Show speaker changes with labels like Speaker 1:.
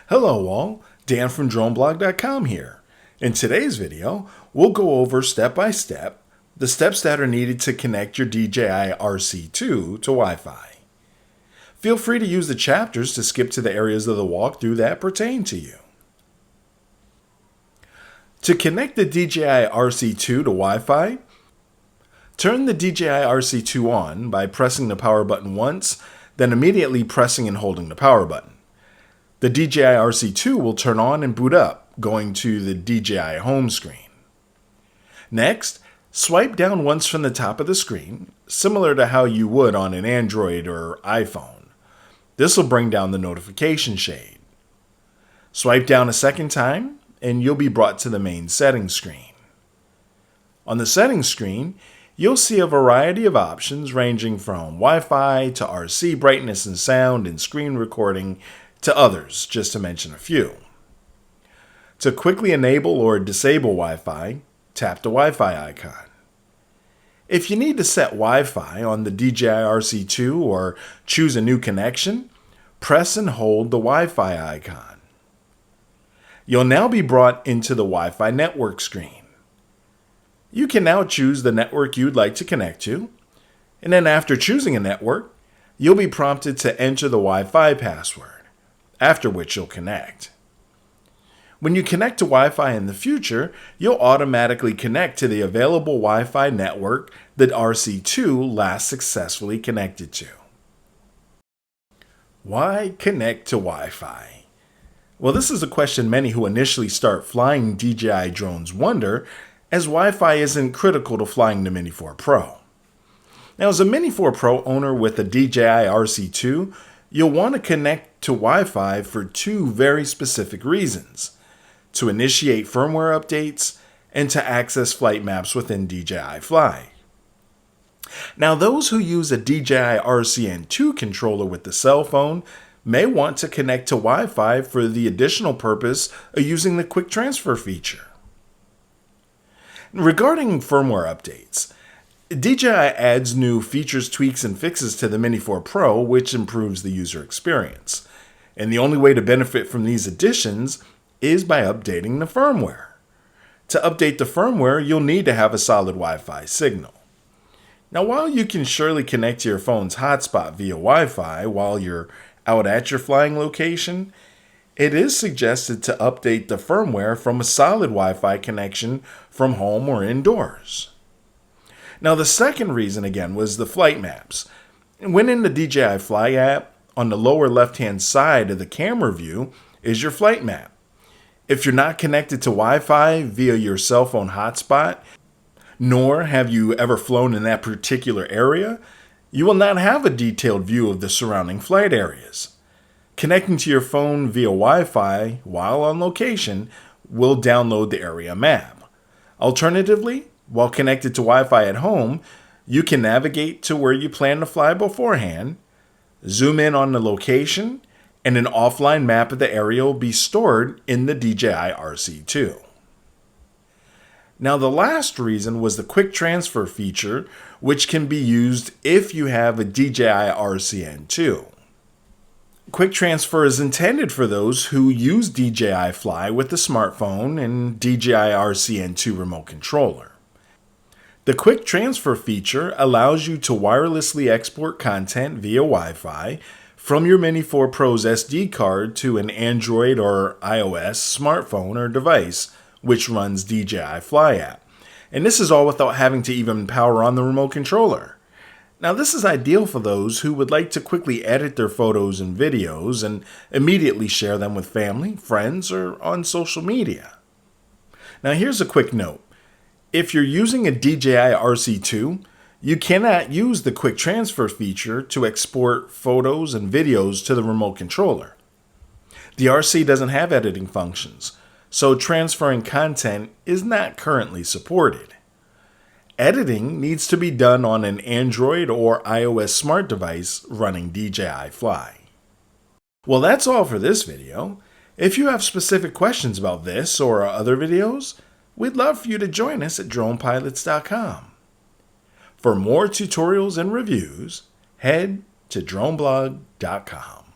Speaker 1: Hello all, Dan from Droneblog.com here. In today's video, we'll go over step by step the steps that are needed to connect your DJI RC2 to Wi-Fi. Feel free to use the chapters to skip to the areas of the walkthrough that pertain to you. To connect the DJI RC2 to Wi-Fi, turn the DJI RC2 on by pressing the power button once, then immediately pressing and holding the power button. The DJI RC2 will turn on and boot up, going to the DJI home screen. Next, swipe down once from the top of the screen, similar to how you would on an Android or iPhone. This will bring down the notification shade. Swipe down a second time, and you'll be brought to the main settings screen. On the settings screen, you'll see a variety of options ranging from Wi-Fi to RC brightness and sound and screen recording to others, just to mention a few. To quickly enable or disable Wi-Fi, tap the Wi-Fi icon. If you need to set Wi-Fi on the DJI RC2 or choose a new connection, press and hold the Wi-Fi icon. You'll now be brought into the Wi-Fi network screen. You can now choose the network you'd like to connect to, and then after choosing a network, you'll be prompted to enter the Wi-Fi password, after which you'll connect. When you connect to Wi-Fi in the future, you'll automatically connect to the available Wi-Fi network that RC2 last successfully connected to. Why connect to Wi-Fi? Well, this is a question many who initially start flying DJI drones wonder, as Wi-Fi isn't critical to flying the Mini 4 Pro. Now, as a Mini 4 Pro owner with a DJI RC2, you'll want to connect to Wi-Fi for two very specific reasons: to initiate firmware updates and to access flight maps within DJI Fly. Now, those who use a DJI RCN2 controller with the cell phone may want to connect to Wi-Fi for the additional purpose of using the quick transfer feature. Regarding firmware updates, DJI adds new features, tweaks, and fixes to the Mini 4 Pro, which improves the user experience. And the only way to benefit from these additions is by updating the firmware. To update the firmware, you'll need to have a solid Wi-Fi signal. Now, while you can surely connect to your phone's hotspot via Wi-Fi while you're out at your flying location, it is suggested to update the firmware from a solid Wi-Fi connection from home or indoors. Now, the second reason, again, was the flight maps. When in the DJI Fly app, on the lower left-hand side of the camera view is your flight map. If you're not connected to Wi-Fi via your cell phone hotspot, nor have you ever flown in that particular area, you will not have a detailed view of the surrounding flight areas. Connecting to your phone via Wi-Fi while on location will download the area map. Alternatively, while connected to Wi-Fi at home, you can navigate to where you plan to fly beforehand, zoom in on the location, and an offline map of the area will be stored in the DJI RC2. Now, the last reason was the quick transfer feature, which can be used if you have a DJI RCN2. Quick transfer is intended for those who use DJI Fly with the smartphone and DJI RCN2 remote controller. The quick transfer feature allows you to wirelessly export content via Wi-Fi from your Mini 4 Pro's SD card to an Android or iOS smartphone or device which runs DJI Fly app. And this is all without having to even power on the remote controller. Now, this is ideal for those who would like to quickly edit their photos and videos and immediately share them with family, friends, or on social media. Now, here's a quick note. If you're using a DJI RC2, you cannot use the quick transfer feature to export photos and videos to the remote controller. The RC doesn't have editing functions, so transferring content is not currently supported. Editing needs to be done on an Android or iOS smart device running DJI Fly. Well, that's all for this video. If you have specific questions about this or other videos, we'd love for you to join us at dronepilots.com. For more tutorials and reviews, head to droneblog.com.